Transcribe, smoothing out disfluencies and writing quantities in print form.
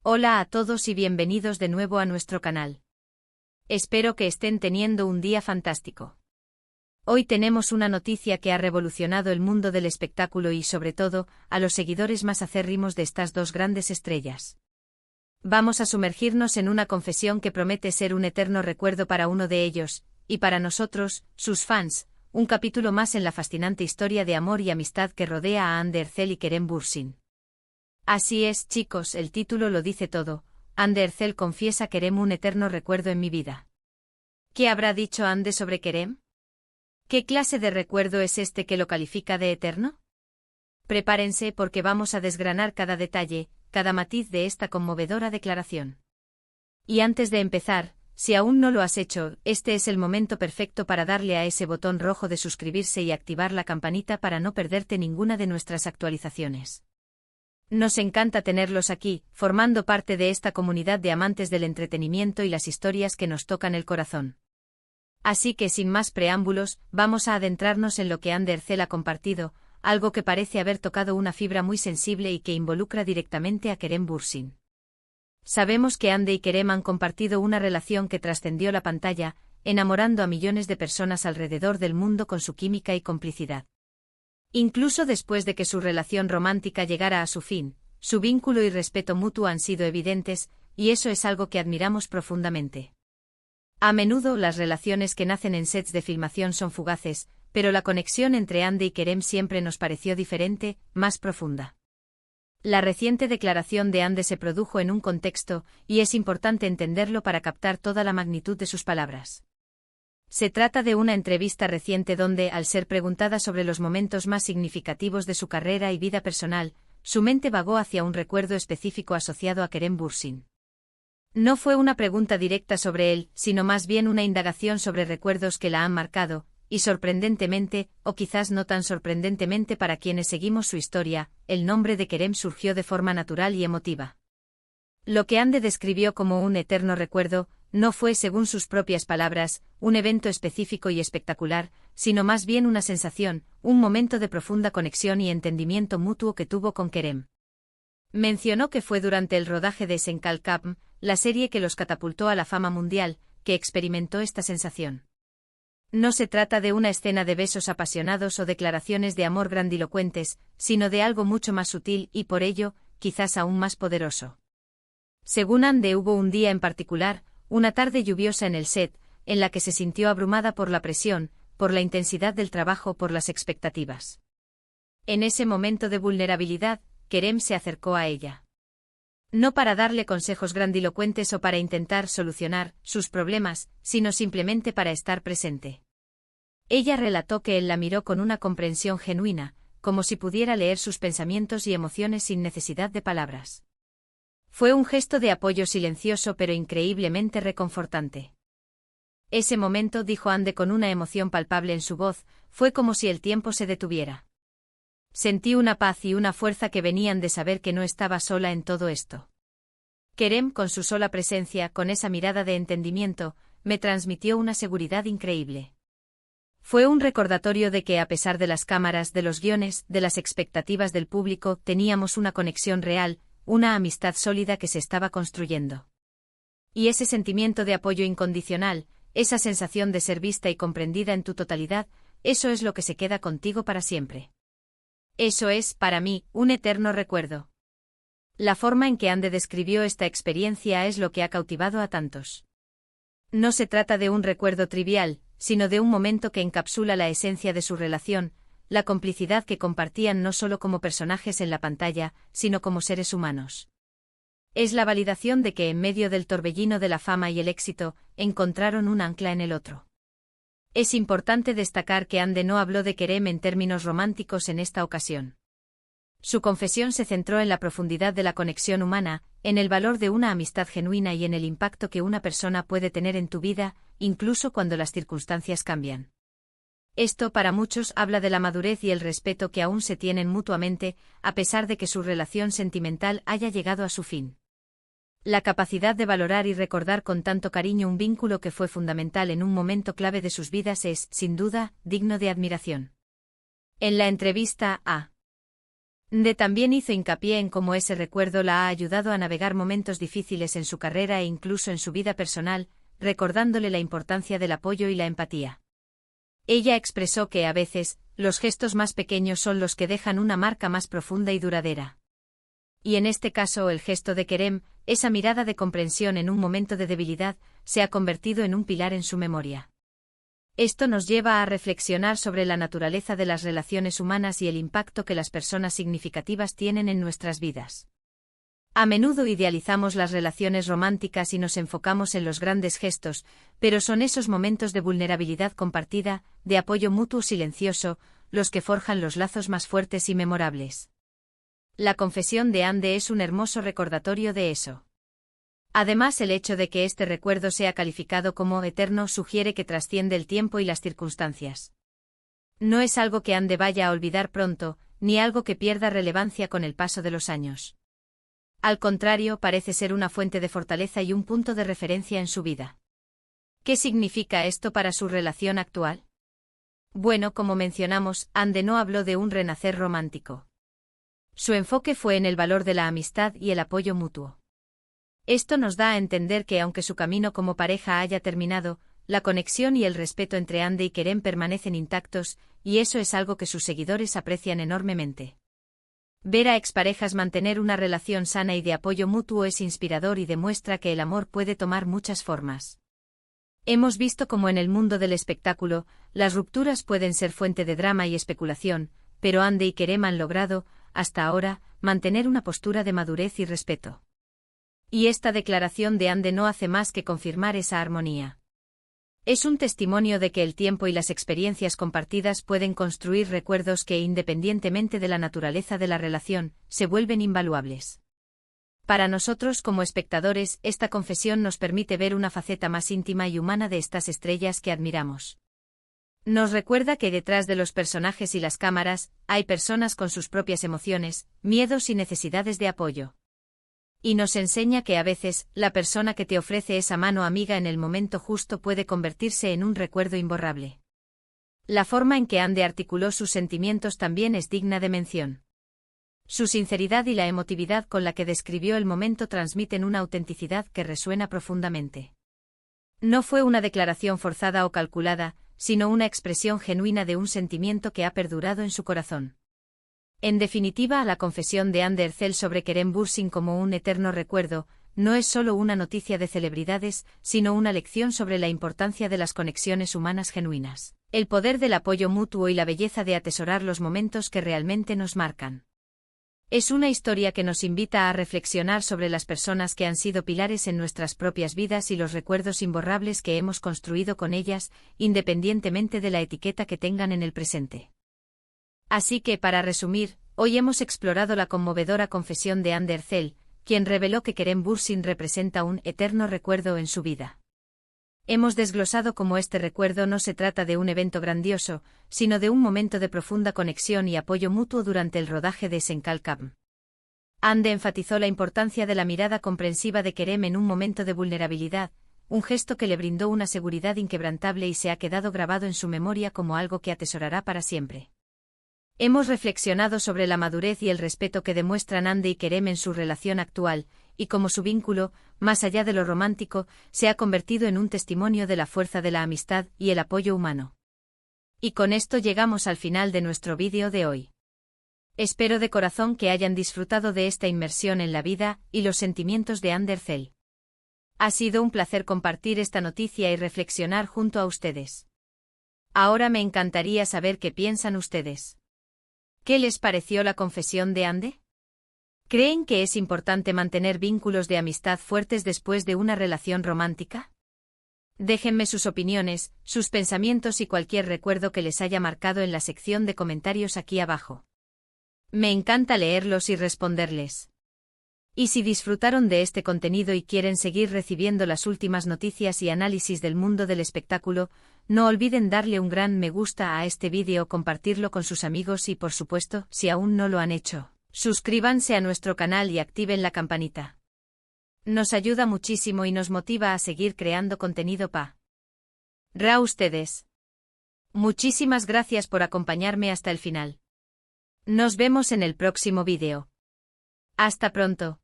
Hola a todos y bienvenidos de nuevo a nuestro canal. Espero que estén teniendo un día fantástico. Hoy tenemos una noticia que ha revolucionado el mundo del espectáculo y, sobre todo, a los seguidores más acérrimos de estas dos grandes estrellas. Vamos a sumergirnos en una confesión que promete ser un eterno recuerdo para uno de ellos, y para nosotros, sus fans, un capítulo más en la fascinante historia de amor y amistad que rodea a Hande Erçel y Kerem Bürsin. Así es, chicos, el título lo dice todo. Hande Erçel confiesa Kerem un eterno recuerdo en mi vida. ¿Qué habrá dicho Hande sobre Kerem? ¿Qué clase de recuerdo es este que lo califica de eterno? Prepárense porque vamos a desgranar cada detalle, cada matiz de esta conmovedora declaración. Y antes de empezar, si aún no lo has hecho, este es el momento perfecto para darle a ese botón rojo de suscribirse y activar la campanita para no perderte ninguna de nuestras actualizaciones. Nos encanta tenerlos aquí, formando parte de esta comunidad de amantes del entretenimiento y las historias que nos tocan el corazón. Así que sin más preámbulos, vamos a adentrarnos en lo que Hande Erçel ha compartido, algo que parece haber tocado una fibra muy sensible y que involucra directamente a Kerem Bürsin. Sabemos que Hande y Kerem han compartido una relación que trascendió la pantalla, enamorando a millones de personas alrededor del mundo con su química y complicidad. Incluso después de que su relación romántica llegara a su fin, su vínculo y respeto mutuo han sido evidentes, y eso es algo que admiramos profundamente. A menudo las relaciones que nacen en sets de filmación son fugaces, pero la conexión entre Hande y Kerem siempre nos pareció diferente, más profunda. La reciente declaración de Hande se produjo en un contexto, y es importante entenderlo para captar toda la magnitud de sus palabras. Se trata de una entrevista reciente donde, al ser preguntada sobre los momentos más significativos de su carrera y vida personal, su mente vagó hacia un recuerdo específico asociado a Kerem Bürsin. No fue una pregunta directa sobre él, sino más bien una indagación sobre recuerdos que la han marcado, y sorprendentemente, o quizás no tan sorprendentemente para quienes seguimos su historia, el nombre de Kerem surgió de forma natural y emotiva. Lo que Hande describió como un eterno recuerdo, no fue, según sus propias palabras, un evento específico y espectacular, sino más bien una sensación, un momento de profunda conexión y entendimiento mutuo que tuvo con Kerem. Mencionó que fue durante el rodaje de Senkal Kapm, la serie que los catapultó a la fama mundial, que experimentó esta sensación. No se trata de una escena de besos apasionados o declaraciones de amor grandilocuentes, sino de algo mucho más sutil y, por ello, quizás aún más poderoso. Según Hande, hubo un día en particular, una tarde lluviosa en el set, en la que se sintió abrumada por la presión, por la intensidad del trabajo, por las expectativas. En ese momento de vulnerabilidad, Kerem se acercó a ella. No para darle consejos grandilocuentes o para intentar solucionar sus problemas, sino simplemente para estar presente. Ella relató que él la miró con una comprensión genuina, como si pudiera leer sus pensamientos y emociones sin necesidad de palabras. Fue un gesto de apoyo silencioso pero increíblemente reconfortante. Ese momento, dijo Hande con una emoción palpable en su voz, fue como si el tiempo se detuviera. Sentí una paz y una fuerza que venían de saber que no estaba sola en todo esto. Kerem, con su sola presencia, con esa mirada de entendimiento, me transmitió una seguridad increíble. Fue un recordatorio de que, a pesar de las cámaras, de los guiones, de las expectativas del público, teníamos una conexión real, una amistad sólida que se estaba construyendo. Y ese sentimiento de apoyo incondicional, esa sensación de ser vista y comprendida en tu totalidad, eso es lo que se queda contigo para siempre. Eso es, para mí, un eterno recuerdo. La forma en que Hande describió esta experiencia es lo que ha cautivado a tantos. No se trata de un recuerdo trivial, sino de un momento que encapsula la esencia de su relación, la complicidad que compartían no solo como personajes en la pantalla, sino como seres humanos. Es la validación de que en medio del torbellino de la fama y el éxito, encontraron un ancla en el otro. Es importante destacar que Hande no habló de Kerem en términos románticos en esta ocasión. Su confesión se centró en la profundidad de la conexión humana, en el valor de una amistad genuina y en el impacto que una persona puede tener en tu vida, incluso cuando las circunstancias cambian. Esto para muchos habla de la madurez y el respeto que aún se tienen mutuamente, a pesar de que su relación sentimental haya llegado a su fin. La capacidad de valorar y recordar con tanto cariño un vínculo que fue fundamental en un momento clave de sus vidas es, sin duda, digno de admiración. En la entrevista a Ande también hizo hincapié en cómo ese recuerdo la ha ayudado a navegar momentos difíciles en su carrera e incluso en su vida personal, recordándole la importancia del apoyo y la empatía. Ella expresó que a veces, los gestos más pequeños son los que dejan una marca más profunda y duradera. Y en este caso el gesto de Kerem, esa mirada de comprensión en un momento de debilidad, se ha convertido en un pilar en su memoria. Esto nos lleva a reflexionar sobre la naturaleza de las relaciones humanas y el impacto que las personas significativas tienen en nuestras vidas. A menudo idealizamos las relaciones románticas y nos enfocamos en los grandes gestos, pero son esos momentos de vulnerabilidad compartida, de apoyo mutuo silencioso, los que forjan los lazos más fuertes y memorables. La confesión de Ande es un hermoso recordatorio de eso. Además, el hecho de que este recuerdo sea calificado como eterno sugiere que trasciende el tiempo y las circunstancias. No es algo que Ande vaya a olvidar pronto, ni algo que pierda relevancia con el paso de los años. Al contrario, parece ser una fuente de fortaleza y un punto de referencia en su vida. ¿Qué significa esto para su relación actual? Bueno, como mencionamos, Ande no habló de un renacer romántico. Su enfoque fue en el valor de la amistad y el apoyo mutuo. Esto nos da a entender que aunque su camino como pareja haya terminado, la conexión y el respeto entre Ande y Kerem permanecen intactos, y eso es algo que sus seguidores aprecian enormemente. Ver a exparejas mantener una relación sana y de apoyo mutuo es inspirador y demuestra que el amor puede tomar muchas formas. Hemos visto cómo en el mundo del espectáculo, las rupturas pueden ser fuente de drama y especulación, pero Ande y Kerem han logrado, hasta ahora, mantener una postura de madurez y respeto. Y esta declaración de Ande no hace más que confirmar esa armonía. Es un testimonio de que el tiempo y las experiencias compartidas pueden construir recuerdos que, independientemente de la naturaleza de la relación, se vuelven invaluables. Para nosotros como espectadores, esta confesión nos permite ver una faceta más íntima y humana de estas estrellas que admiramos. Nos recuerda que detrás de los personajes y las cámaras, hay personas con sus propias emociones, miedos y necesidades de apoyo. Y nos enseña que a veces, la persona que te ofrece esa mano amiga en el momento justo puede convertirse en un recuerdo imborrable. La forma en que Ande articuló sus sentimientos también es digna de mención. Su sinceridad y la emotividad con la que describió el momento transmiten una autenticidad que resuena profundamente. No fue una declaración forzada o calculada, sino una expresión genuina de un sentimiento que ha perdurado en su corazón. En definitiva, la confesión de Ande Erçel sobre Kerem Bürsin como un eterno recuerdo, no es solo una noticia de celebridades, sino una lección sobre la importancia de las conexiones humanas genuinas, el poder del apoyo mutuo y la belleza de atesorar los momentos que realmente nos marcan. Es una historia que nos invita a reflexionar sobre las personas que han sido pilares en nuestras propias vidas y los recuerdos imborrables que hemos construido con ellas, independientemente de la etiqueta que tengan en el presente. Así que, para resumir, hoy hemos explorado la conmovedora confesión de Ande Erçel, quien reveló que Kerem Bürsin representa un eterno recuerdo en su vida. Hemos desglosado cómo este recuerdo no se trata de un evento grandioso, sino de un momento de profunda conexión y apoyo mutuo durante el rodaje de Senkalkam. Ande enfatizó la importancia de la mirada comprensiva de Kerem en un momento de vulnerabilidad, un gesto que le brindó una seguridad inquebrantable y se ha quedado grabado en su memoria como algo que atesorará para siempre. Hemos reflexionado sobre la madurez y el respeto que demuestran Ande y Kerem en su relación actual, y cómo su vínculo, más allá de lo romántico, se ha convertido en un testimonio de la fuerza de la amistad y el apoyo humano. Y con esto llegamos al final de nuestro vídeo de hoy. Espero de corazón que hayan disfrutado de esta inmersión en la vida y los sentimientos de Ande Erçel. Ha sido un placer compartir esta noticia y reflexionar junto a ustedes. Ahora me encantaría saber qué piensan ustedes. ¿Qué les pareció la confesión de Ande? ¿Creen que es importante mantener vínculos de amistad fuertes después de una relación romántica? Déjenme sus opiniones, sus pensamientos y cualquier recuerdo que les haya marcado en la sección de comentarios aquí abajo. Me encanta leerlos y responderles. Y si disfrutaron de este contenido y quieren seguir recibiendo las últimas noticias y análisis del mundo del espectáculo, no olviden darle un gran me gusta a este vídeo o compartirlo con sus amigos y, por supuesto, si aún no lo han hecho, suscríbanse a nuestro canal y activen la campanita. Nos ayuda muchísimo y nos motiva a seguir creando contenido para ustedes. Muchísimas gracias por acompañarme hasta el final. Nos vemos en el próximo vídeo. Hasta pronto.